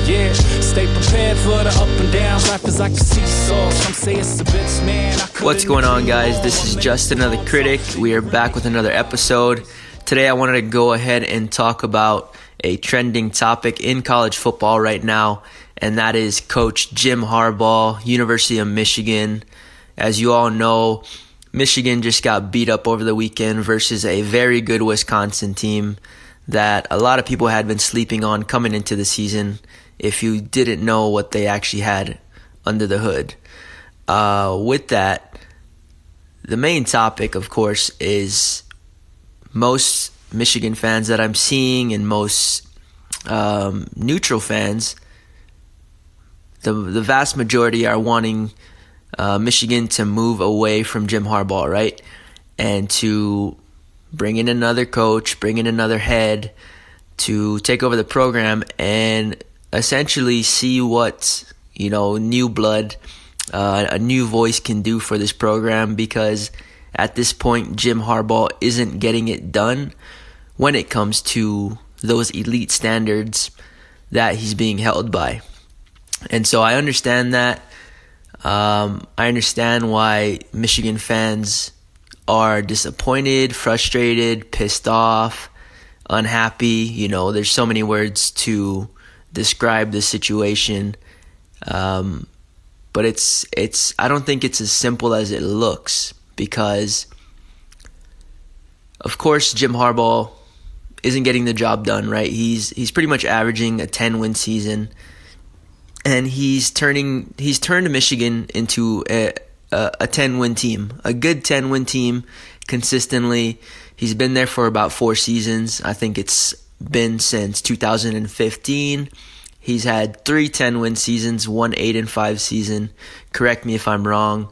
Yeah, stay prepared for the up and downs. Life is like a seesaw. Some say it's a bitch, man. What's going on, guys? This is Just Another Critic. We are back with another episode. Today I wanted to go ahead and talk about a trending topic in college football right now, and that is Coach Jim Harbaugh, University of Michigan. As you all know, Michigan just got beat up over the weekend versus a very good Wisconsin team that a lot of people had been sleeping on coming into the season if you didn't know what they actually had under the hood. With that, the main topic, of course, is most Michigan fans that I'm seeing and most neutral fans, the vast majority are wanting Michigan to move away from Jim Harbaugh, right? And to bring in another coach, bring in another head to take over the program and essentially see what, new blood, a new voice can do for this program, because at this point, Jim Harbaugh isn't getting it done when it comes to those elite standards that he's being held by. And so I understand that. I understand why Michigan fans are disappointed, frustrated, pissed off, unhappy. There's so many words to describe this situation. But I don't think it's as simple as it looks, because of course Jim Harbaugh isn't getting the job done, right? He's pretty much averaging a 10-win season, and he's turned Michigan into a 10-win team, a good 10-win team consistently. He's been there for about 4 seasons. I think it's been since 2015. He's had 3 10-win seasons, 1 8-5 season. Correct me if I'm wrong.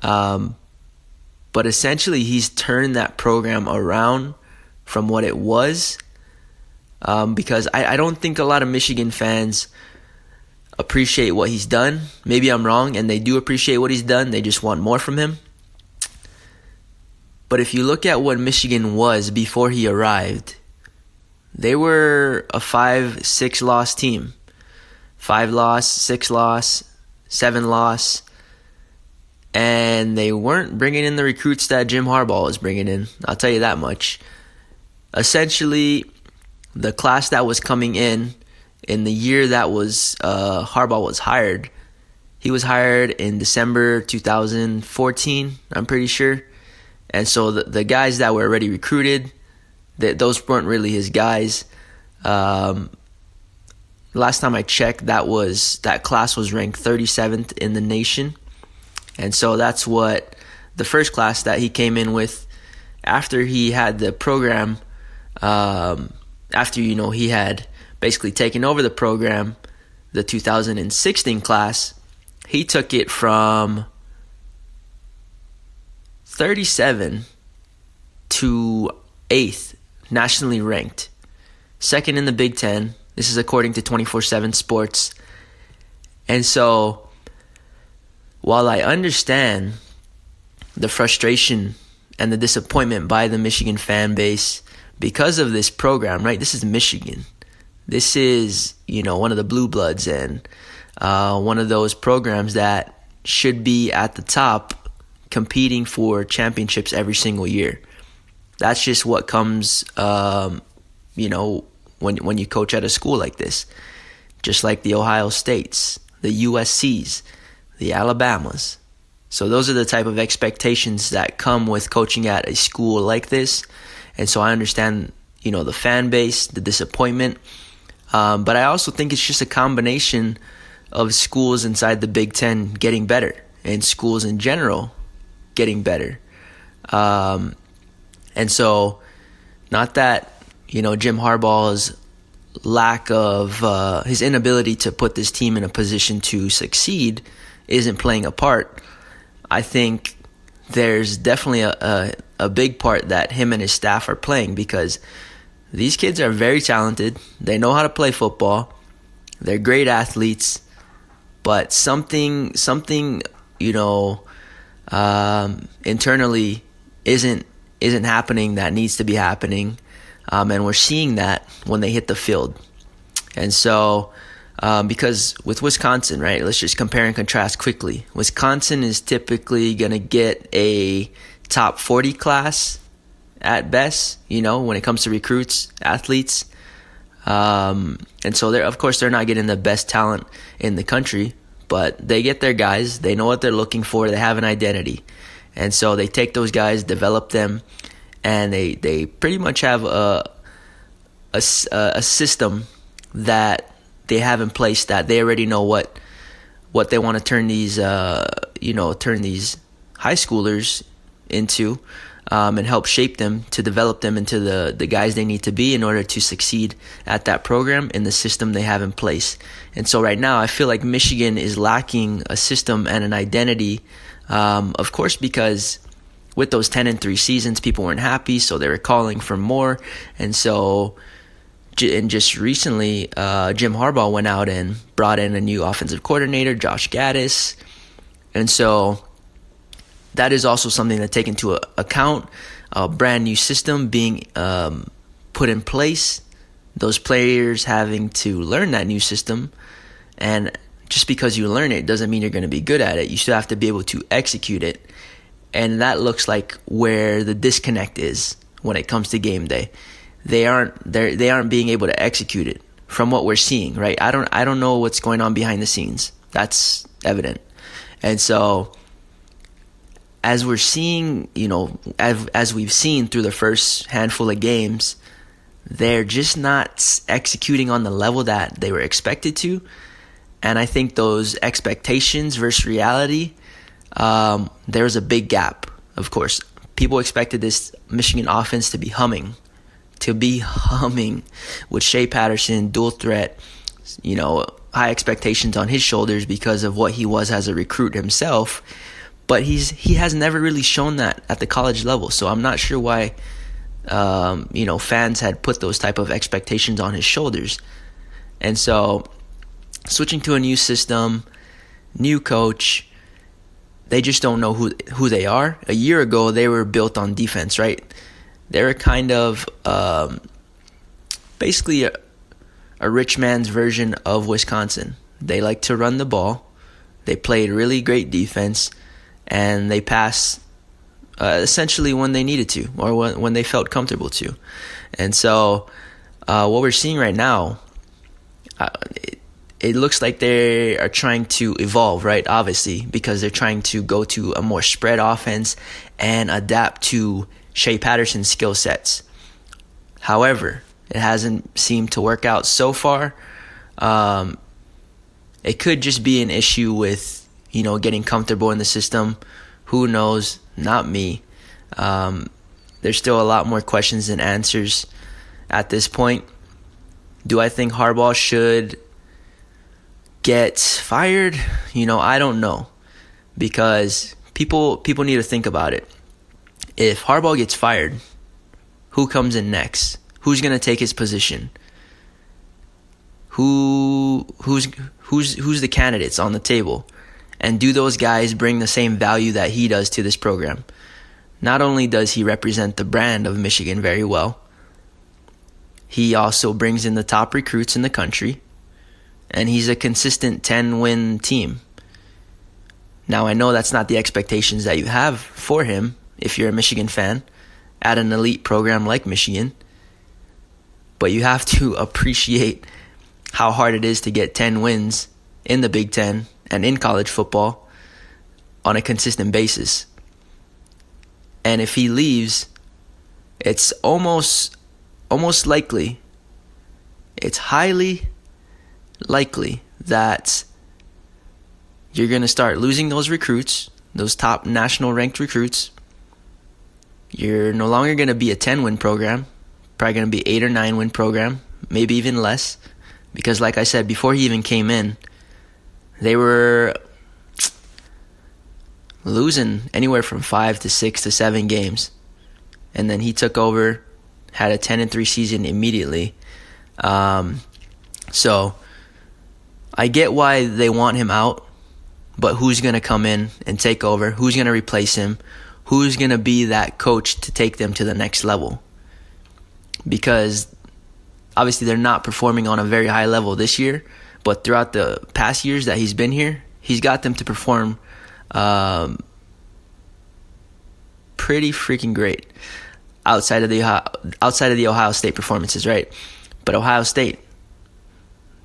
But essentially, he's turned that program around from what it was, because I don't think a lot of Michigan fans appreciate what he's done. Maybe I'm wrong, and they do appreciate what he's done. They just want more from him. But if you look at what Michigan was before he arrived, they were a 5-6 loss team. 5 loss, 6 loss, 7 loss. And they weren't bringing in the recruits that Jim Harbaugh was bringing in. I'll tell you that much. Essentially, the class that was coming in the year that was Harbaugh was hired, he was hired in December 2014, I'm pretty sure. And so the guys that were already recruited, those weren't really his guys. Last time I checked, that class was ranked 37th in the nation. And so that's what the first class that he came in with after he had the program, after, he had basically taken over the program, the 2016 class, he took it from 37 to 8th nationally ranked, second in the Big Ten. This is according to 24/7 Sports. And so, while I understand the frustration and the disappointment by the Michigan fan base because of this program, right? This is Michigan. This is, one of the blue bloods and one of those programs that should be at the top competing for championships every single year. That's just what comes, when you coach at a school like this. Just like the Ohio States, the USCs, the Alabamas. So those are the type of expectations that come with coaching at a school like this. And so I understand, the fan base, the disappointment. But I also think it's just a combination of schools inside the Big Ten getting better and schools in general getting better. And so not that, Jim Harbaugh's lack of his inability to put this team in a position to succeed isn't playing a part. I think there's definitely a big part that him and his staff are playing, because these kids are very talented. They know how to play football. They're great athletes, but something internally isn't happening that needs to be happening, and we're seeing that when they hit the field. And so Because with Wisconsin, right, let's just compare and contrast quickly. Wisconsin is typically going to get a top 40 class at best, when it comes to recruits, athletes. And so of course, they're not getting the best talent in the country, but they get their guys. They know what they're looking for. They have an identity. And so they take those guys, develop them, and they pretty much have a system that they have in place that they already know what they want to turn these turn these high schoolers into, and help shape them to develop them into the guys they need to be in order to succeed at that program in the system they have in place. And so right now I feel like Michigan is lacking a system and an identity, of course, because with those 10-3 seasons, people weren't happy, so they were calling for more. And so just recently, Jim Harbaugh went out and brought in a new offensive coordinator, Josh Gaddis. And so that is also something to take into account. A brand new system being put in place, those players having to learn that new system. And just because you learn it doesn't mean you're going to be good at it. You still have to be able to execute it. And that looks like where the disconnect is when it comes to game day. They aren't being able to execute it from what we're seeing, right? I don't know what's going on behind the scenes. That's evident. And so as we're seeing, as we've seen through the first handful of games, they're just not executing on the level that they were expected to. And I think those expectations versus reality, there's a big gap. Of course, people expected this Michigan offense to be humming with Shea Patterson, dual threat, high expectations on his shoulders because of what he was as a recruit himself. But he has never really shown that at the college level. So I'm not sure why, fans had put those type of expectations on his shoulders. And so switching to a new system, new coach, they just don't know who they are. A year ago, they were built on defense, right? They're kind of basically a rich man's version of Wisconsin. They like to run the ball. They played really great defense, and they passed essentially when they needed to or when they felt comfortable to. And so what we're seeing right now, it looks like they are trying to evolve, right? Obviously, because they're trying to go to a more spread offense and adapt to Shea Patterson's skill sets. However, it hasn't seemed to work out so far. It could just be an issue with, getting comfortable in the system. Who knows? Not me. There's still a lot more questions than answers at this point. Do I think Harbaugh should get fired? I don't know, because people need to think about it. If Harbaugh gets fired, who comes in next? Who's going to take his position? Who's the candidates on the table? And do those guys bring the same value that he does to this program? Not only does he represent the brand of Michigan very well, he also brings in the top recruits in the country, and he's a consistent 10-win team. Now, I know that's not the expectations that you have for him if you're a Michigan fan at an elite program like Michigan, but you have to appreciate how hard it is to get 10 wins in the Big Ten and in college football on a consistent basis. And if he leaves, it's almost likely, it's highly likely that you're going to start losing those recruits, those top national ranked recruits. You're no longer going to be a 10-win program, probably going to be 8 or 9-win program, maybe even less. Because like I said, before he even came in, they were losing anywhere from 5 to 6 to 7 games. And then he took over, had a 10-3 season immediately. So I get why they want him out, but who's going to come in and take over? Who's going to replace him? Who's going to be that coach to take them to the next level? Because obviously they're not performing on a very high level this year, but throughout the past years that he's been here, he's got them to perform pretty freaking great outside of the Ohio State performances, right? But Ohio State,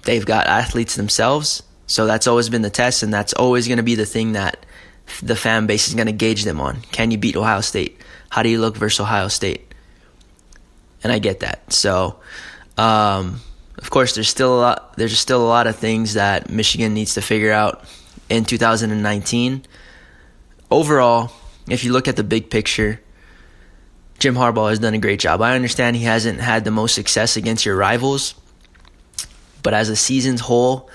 they've got athletes themselves, so that's always been the test, and that's always going to be the thing that the fan base is going to gauge them on. Can you beat Ohio State? How do you look versus Ohio State? And I get that. So, of course, there's still a lot of things that Michigan needs to figure out in 2019. Overall, if you look at the big picture, Jim Harbaugh has done a great job. I understand he hasn't had the most success against your rivals, but as a season's whole,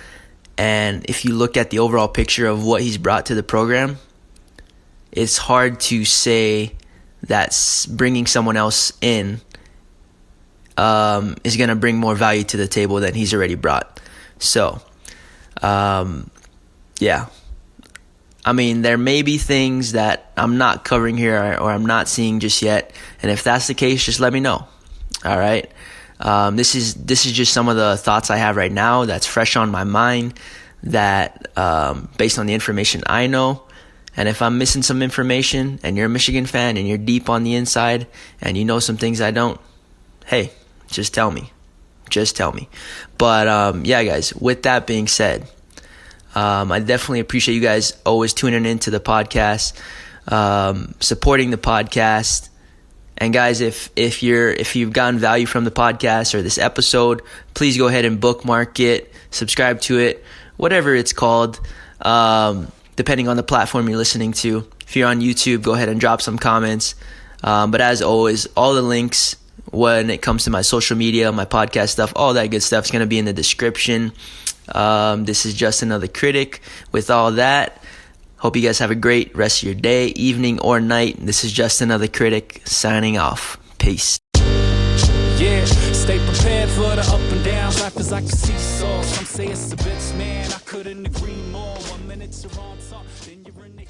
and if you look at the overall picture of what he's brought to the program, it's hard to say that bringing someone else in is going to bring more value to the table than he's already brought. So, yeah. I mean, there may be things that I'm not covering here or I'm not seeing just yet. And if that's the case, just let me know. All right. This is just some of the thoughts I have right now that's fresh on my mind, that based on the information I know. And if I'm missing some information and you're a Michigan fan and you're deep on the inside and you know some things I don't, hey, just tell me. Just tell me. But yeah, guys, with that being said, I definitely appreciate you guys always tuning into the podcast, supporting the podcast. And guys, if you've gotten value from the podcast or this episode, please go ahead and bookmark it, subscribe to it, whatever it's called, depending on the platform you're listening to. If you're on YouTube, go ahead and drop some comments. But as always, all the links when it comes to my social media, my podcast stuff, all that good stuff is going to be in the description. This is just another critic. With all that, hope you guys have a great rest of your day, evening, or night. This is just another critic signing off. Peace. Yeah, stay prepared for the up and downs. Life is like a seesaw. Some say it's a bitch, man. I couldn't agree more. 1 minute you're on top, then you're in the